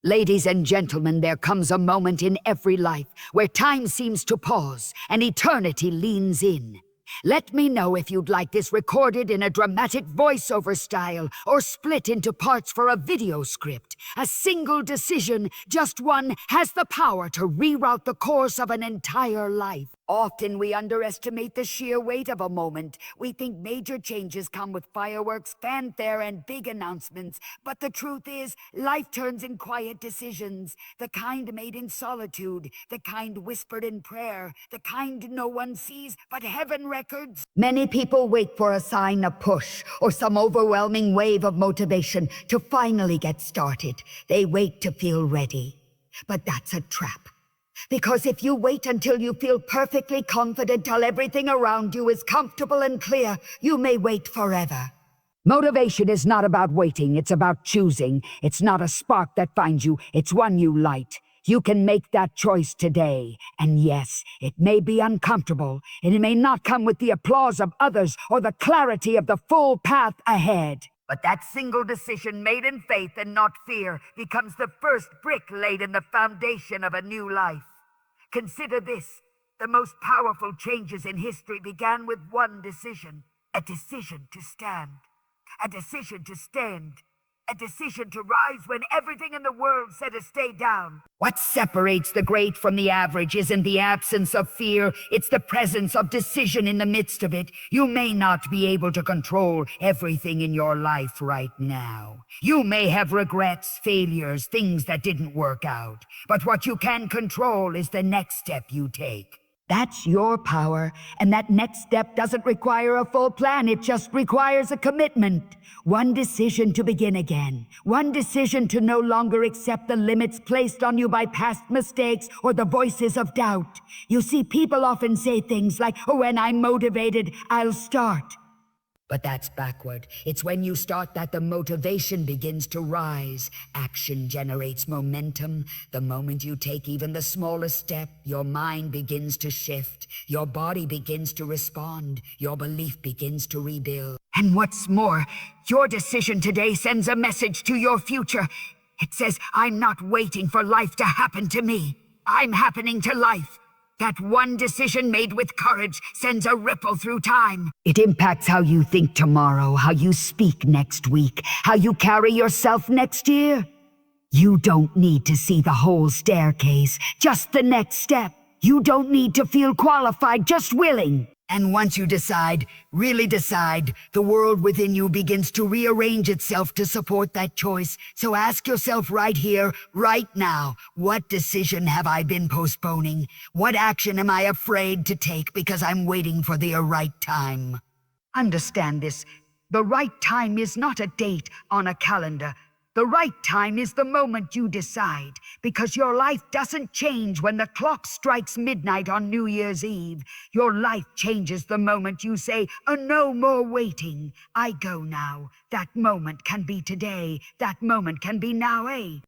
Ladies and gentlemen, there comes a moment in every life where time seems to pause and eternity leans in. Let me know if you'd like this recorded in a dramatic voiceover style or split into parts for a video script. A single decision, just one, has the power to reroute the course of an entire life. Often we underestimate the sheer weight of a moment. We think major changes come with fireworks, fanfare, and big announcements. But the truth is, life turns in quiet decisions. The kind made in solitude, the kind whispered in prayer, the kind no one sees but heaven records. Many people wait for a sign, a push, or some overwhelming wave of motivation to finally get started. They wait to feel ready. But that's a trap. Because if you wait until you feel perfectly confident, till everything around you is comfortable and clear, you may wait forever. Motivation is not about waiting, it's about choosing. It's not a spark that finds you, it's one you light. You can make that choice today. And yes, it may be uncomfortable, and it may not come with the applause of others or the clarity of the full path ahead. But that single decision made in faith and not fear becomes the first brick laid in the foundation of a new life. Consider this. The most powerful changes in history began with one decision. A decision to stand. A decision to stand. A decision to rise when everything in the world said to stay down. What separates the great from the average isn't the absence of fear, it's the presence of decision in the midst of it. You may not be able to control everything in your life right now. You may have regrets, failures, things that didn't work out. But what you can control is the next step you take. That's your power, and that next step doesn't require a full plan, it just requires a commitment. One decision to begin again. One decision to no longer accept the limits placed on you by past mistakes or the voices of doubt. You see, people often say things like, "Oh, when I'm motivated, I'll start." But that's backward. It's when you start that the motivation begins to rise. Action generates momentum. The moment you take even the smallest step, your mind begins to shift. Your body begins to respond. Your belief begins to rebuild. And what's more, your decision today sends a message to your future. It says, I'm not waiting for life to happen to me. I'm happening to life. That one decision made with courage sends a ripple through time. It impacts how you think tomorrow, how you speak next week, how you carry yourself next year. You don't need to see the whole staircase, just the next step. You don't need to feel qualified, just willing. And once you decide, really decide, the world within you begins to rearrange itself to support that choice. So ask yourself right here, right now, what decision have I been postponing? What action am I afraid to take because I'm waiting for the right time? Understand this. The right time is not a date on a calendar. The right time is the moment you decide, because your life doesn't change when the clock strikes midnight on New Year's Eve. Your life changes the moment you say, no more waiting. I go now. That moment can be today. That moment can be now, eh?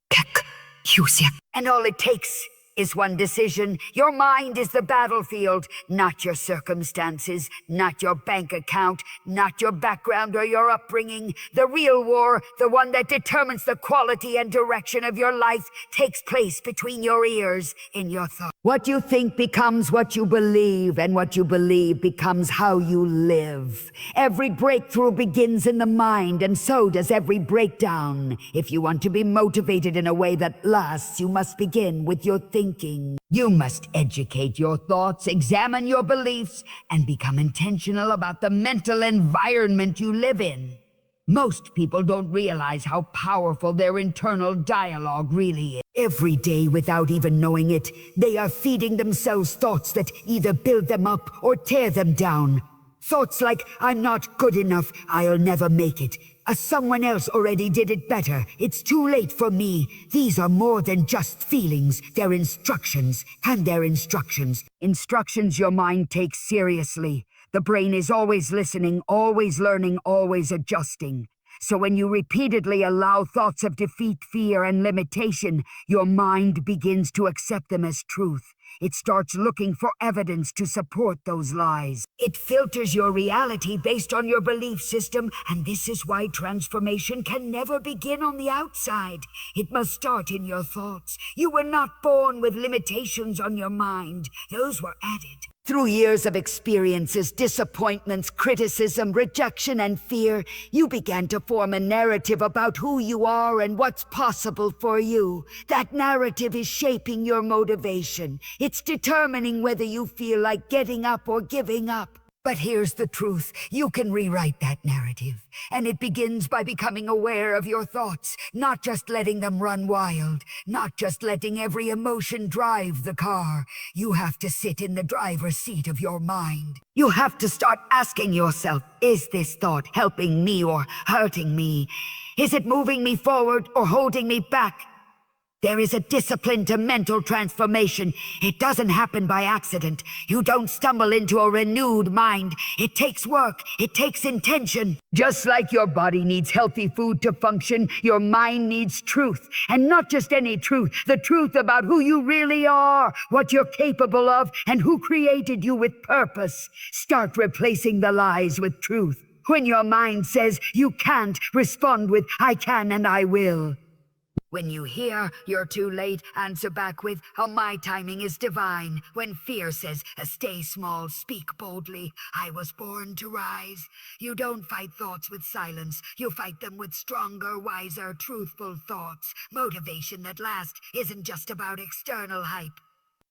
And all it takes is one decision. Your mind is the battlefield, not your circumstances, not your bank account, not your background or your upbringing. The real war, the one that determines the quality and direction of your life, takes place between your ears, in your thoughts. What you think becomes what you believe, and what you believe becomes how you live. Every breakthrough begins in the mind, and so does every breakdown. If you want to be motivated in a way that lasts, you must begin with your thinking. You must educate your thoughts, examine your beliefs, and become intentional about the mental environment you live in. Most people don't realize how powerful their internal dialogue really is. Every day, without even knowing it, they are feeding themselves thoughts that either build them up or tear them down. Thoughts like, I'm not good enough, I'll never make it. Someone else already did it better. It's too late for me. These are more than just feelings. They're instructions, and they're instructions. Instructions your mind takes seriously. The brain is always listening, always learning, always adjusting. So when you repeatedly allow thoughts of defeat, fear, and limitation, your mind begins to accept them as truth. It starts looking for evidence to support those lies. It filters your reality based on your belief system, and this is why transformation can never begin on the outside. It must start in your thoughts. You were not born with limitations on your mind. Those were added. Through years of experiences, disappointments, criticism, rejection, and fear, you began to form a narrative about who you are and what's possible for you. That narrative is shaping your motivation. It's determining whether you feel like getting up or giving up. But here's the truth. You can rewrite that narrative. And it begins by becoming aware of your thoughts, not just letting them run wild, not just letting every emotion drive the car. You have to sit in the driver's seat of your mind. You have to start asking yourself, is this thought helping me or hurting me? Is it moving me forward or holding me back? There is a discipline to mental transformation. It doesn't happen by accident. You don't stumble into a renewed mind. It takes work. It takes intention. Just like your body needs healthy food to function, your mind needs truth. And not just any truth, the truth about who you really are, what you're capable of, and who created you with purpose. Start replacing the lies with truth. When your mind says you can't, respond with I can and I will. When you hear you're too late, answer back with, oh, my timing is divine. When fear says, stay small, speak boldly, I was born to rise. You don't fight thoughts with silence. You fight them with stronger, wiser, truthful thoughts. Motivation that lasts isn't just about external hype.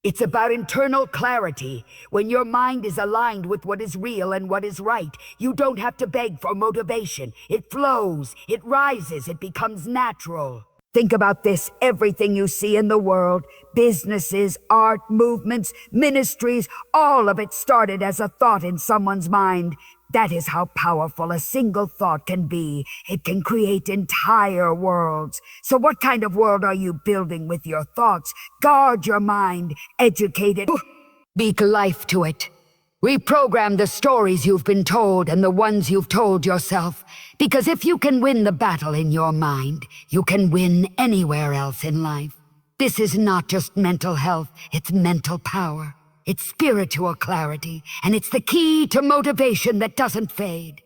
It's about internal clarity. When your mind is aligned with what is real and what is right, you don't have to beg for motivation. It flows, it rises, it becomes natural. Think about this. Everything you see in the world, businesses, art, movements, ministries, all of it started as a thought in someone's mind. That is how powerful a single thought can be. It can create entire worlds. So what kind of world are you building with your thoughts? Guard your mind, educate it, speak life to it. Reprogram the stories you've been told and the ones you've told yourself. Because if you can win the battle in your mind, you can win anywhere else in life. This is not just mental health, it's mental power. It's spiritual clarity, and it's the key to motivation that doesn't fade.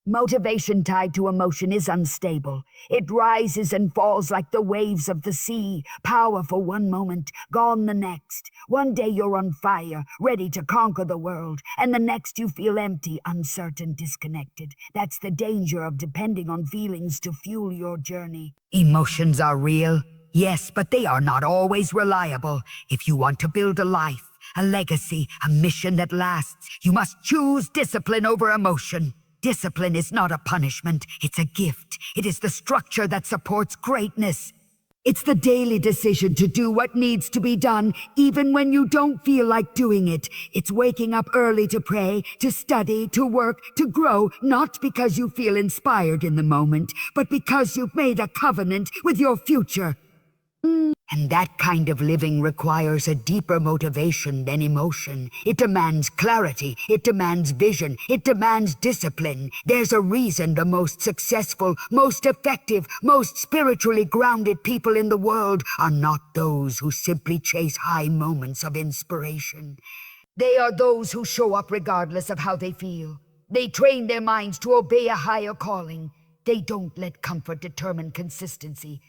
Motivation tied to emotion is unstable. It rises and falls like the waves of the sea, powerful one moment, gone the next. One day you're on fire, ready to conquer the world, and the next you feel empty, uncertain, disconnected. That's the danger of depending on feelings to fuel your journey. Emotions are real, yes, but they are not always reliable. If you want to build a life, a legacy, a mission that lasts, you must choose discipline over emotion. Discipline is not a punishment, it's a gift. It is the structure that supports greatness. It's the daily decision to do what needs to be done, even when you don't feel like doing it. It's waking up early to pray, to study, to work, to grow, not because you feel inspired in the moment, but because you've made a covenant with your future. And that kind of living requires a deeper motivation than emotion. It demands clarity, it demands vision, it demands discipline. There's a reason the most successful, most effective, most spiritually grounded people in the world are not those who simply chase high moments of inspiration. They are those who show up regardless of how they feel. They train their minds to obey a higher calling. They don't let comfort determine consistency.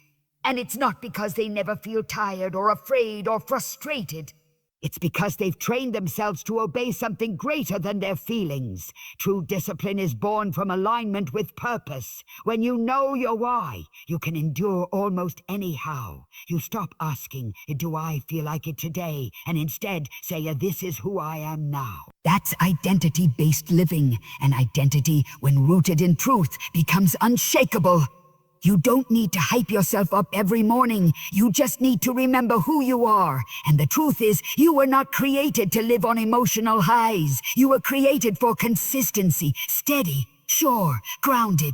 And it's not because they never feel tired or afraid or frustrated. It's because they've trained themselves to obey something greater than their feelings. True discipline is born from alignment with purpose. When you know your why, you can endure almost anyhow. You stop asking, do I feel like it today? And instead say, this is who I am now. That's identity-based living. And identity, when rooted in truth, becomes unshakable. You don't need to hype yourself up every morning. You just need to remember who you are. And the truth is, you were not created to live on emotional highs. You were created for consistency, steady, sure, grounded.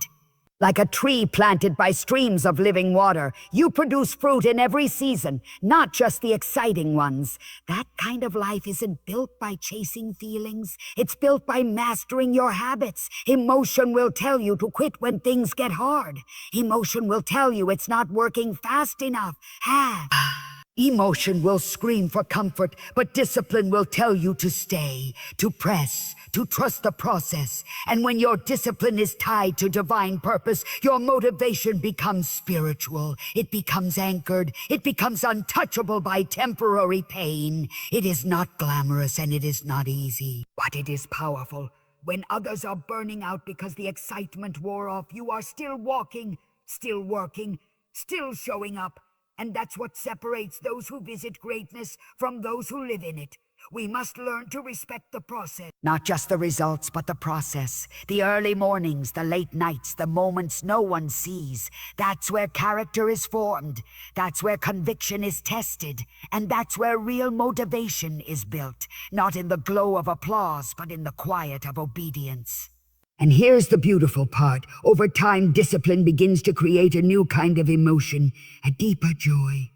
Like a tree planted by streams of living water, you produce fruit in every season, not just the exciting ones. That kind of life isn't built by chasing feelings. It's built by mastering your habits. Emotion will tell you to quit when things get hard. Emotion will tell you it's not working fast enough. Emotion will scream for comfort, but discipline will tell you to stay, to press, to trust the process. And when your discipline is tied to divine purpose, your motivation becomes spiritual. It becomes anchored. It becomes untouchable by temporary pain. It is not glamorous and it is not easy, but it is powerful. When others are burning out because the excitement wore off, you are still walking, still working, still showing up. And that's what separates those who visit greatness from those who live in it. We must learn to respect the process. Not just the results, but the process. The early mornings, the late nights, the moments no one sees. That's where character is formed. That's where conviction is tested. And that's where real motivation is built. Not in the glow of applause, but in the quiet of obedience. And here's the beautiful part. Over time, discipline begins to create a new kind of emotion, a deeper joy,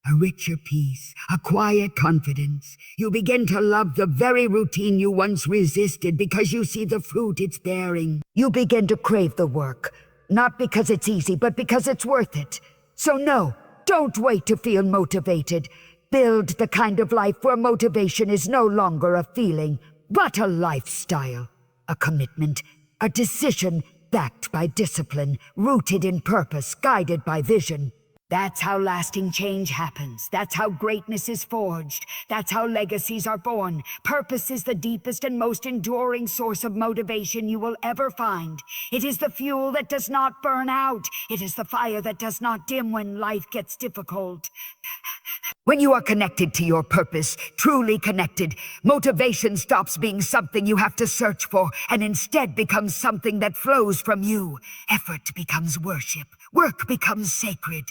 a richer peace, a quiet confidence. You begin to love the very routine you once resisted because you see the fruit it's bearing. You begin to crave the work, not because it's easy, but because it's worth it. So no, don't wait to feel motivated. Build the kind of life where motivation is no longer a feeling, but a lifestyle, a commitment, a decision backed by discipline, rooted in purpose, guided by vision. That's how lasting change happens. That's how greatness is forged. That's how legacies are born. Purpose is the deepest and most enduring source of motivation you will ever find. It is the fuel that does not burn out. It is the fire that does not dim when life gets difficult. When you are connected to your purpose, truly connected, motivation stops being something you have to search for and instead becomes something that flows from you. Effort becomes worship. Work becomes sacred.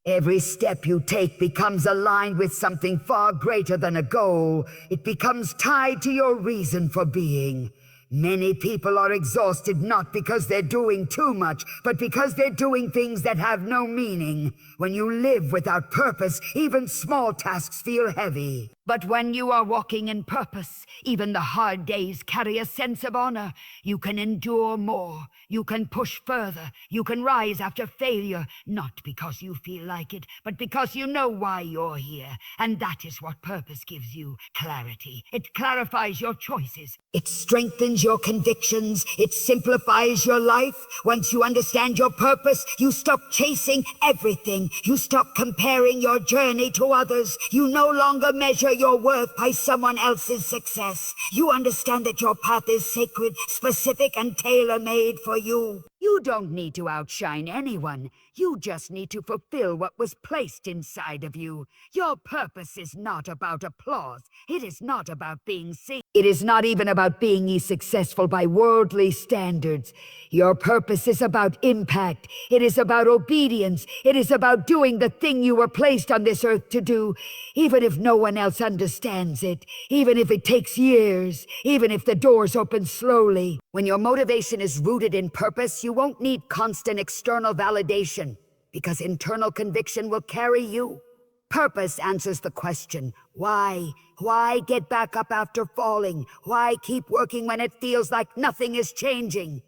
Every step you take becomes aligned with something far greater than a goal. It becomes tied to your reason for being. Many people are exhausted not because they're doing too much, but because they're doing things that have no meaning. When you live without purpose, even small tasks feel heavy. But when you are walking in purpose, even the hard days carry a sense of honor. You can endure more. You can push further. You can rise after failure, not because you feel like it, but because you know why you're here. And that is what purpose gives you: clarity. It clarifies your choices. It strengthens your convictions. It simplifies your life. Once you understand your purpose, you stop chasing everything. You stop comparing your journey to others. You no longer measure your worth by someone else's success. You understand that your path is sacred, specific, and tailor-made for you. You don't need to outshine anyone. You just need to fulfill what was placed inside of you. Your purpose is not about applause. It is not about being seen. It is not even about being successful by worldly standards. Your purpose is about impact. It is about obedience. It is about doing the thing you were placed on this earth to do, even if no one else understands it, even if it takes years, even if the doors open slowly. When your motivation is rooted in purpose, you won't need constant external validation, because internal conviction will carry you. Purpose answers the question, why? Why get back up after falling? Why keep working when it feels like nothing is changing?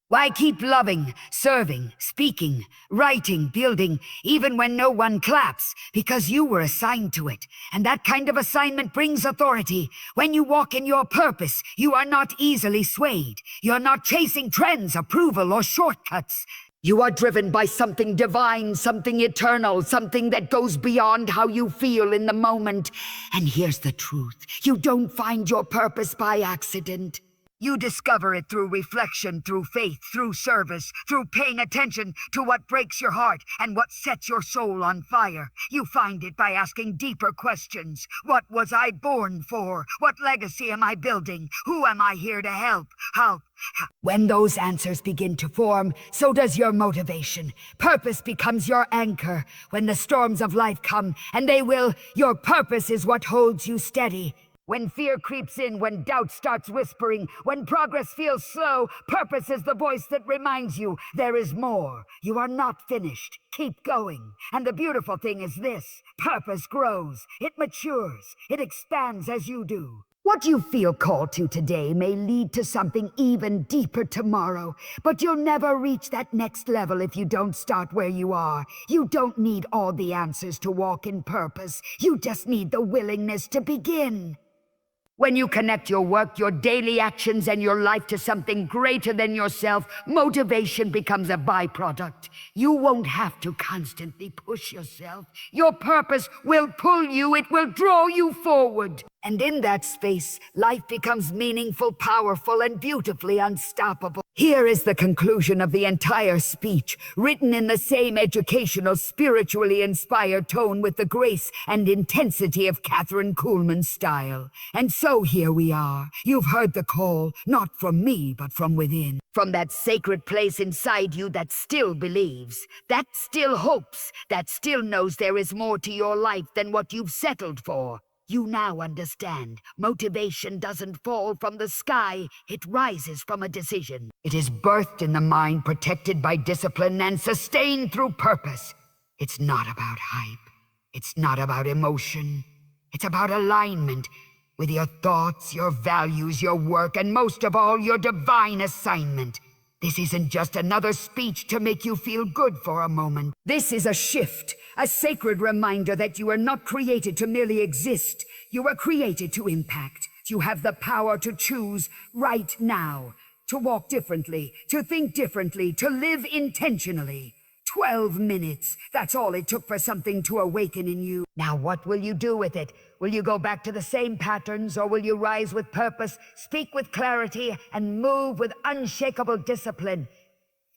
Why keep loving, serving, speaking, writing, building, even when no one claps? Because you were assigned to it. And that kind of assignment brings authority. When you walk in your purpose, you are not easily swayed. You're not chasing trends, approval, or shortcuts. You are driven by something divine, something eternal, something that goes beyond how you feel in the moment. And here's the truth. You don't find your purpose by accident. You discover it through reflection, through faith, through service, through paying attention to what breaks your heart and what sets your soul on fire. You find it by asking deeper questions. What was I born for? What legacy am I building? Who am I here to help? How? When those answers begin to form, so does your motivation. Purpose becomes your anchor. When the storms of life come, and they will, your purpose is what holds you steady. When fear creeps in, when doubt starts whispering, when progress feels slow, purpose is the voice that reminds you there is more. You are not finished. Keep going. And the beautiful thing is this: purpose grows. It matures. It expands as you do. What you feel called to today may lead to something even deeper tomorrow, but you'll never reach that next level if you don't start where you are. You don't need all the answers to walk in purpose. You just need the willingness to begin. When you connect your work, your daily actions, and your life to something greater than yourself, motivation becomes a byproduct. You won't have to constantly push yourself. Your purpose will pull you, it will draw you forward. And in that space, life becomes meaningful, powerful, and beautifully unstoppable. Here is the conclusion of the entire speech, written in the same educational, spiritually inspired tone with the grace and intensity of Kathryn Kuhlman's style. And so here we are. You've heard the call, not from me, but from within. From that sacred place inside you that still believes, that still hopes, that still knows there is more to your life than what you've settled for. You now understand. Motivation doesn't fall from the sky. It rises from a decision. It is birthed in the mind, protected by discipline, and sustained through purpose. It's not about hype. It's not about emotion. It's about alignment with your thoughts, your values, your work, and most of all, your divine assignment. This isn't just another speech to make you feel good for a moment. This is a shift, a sacred reminder that you are not created to merely exist. You were created to impact. You have the power to choose right now, to walk differently, to think differently, to live intentionally. 12 minutes. That's all it took for something to awaken in you. Now what will you do with it? Will you go back to the same patterns, or will you rise with purpose, speak with clarity, and move with unshakable discipline?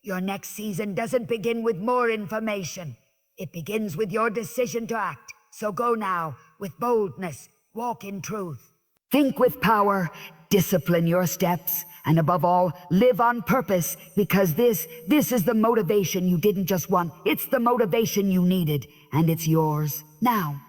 Your next season doesn't begin with more information. It begins with your decision to act. So go now with boldness, walk in truth. Think with power, discipline your steps, and above all, live on purpose, because this is the motivation you didn't just want. It's the motivation you needed, and it's yours now.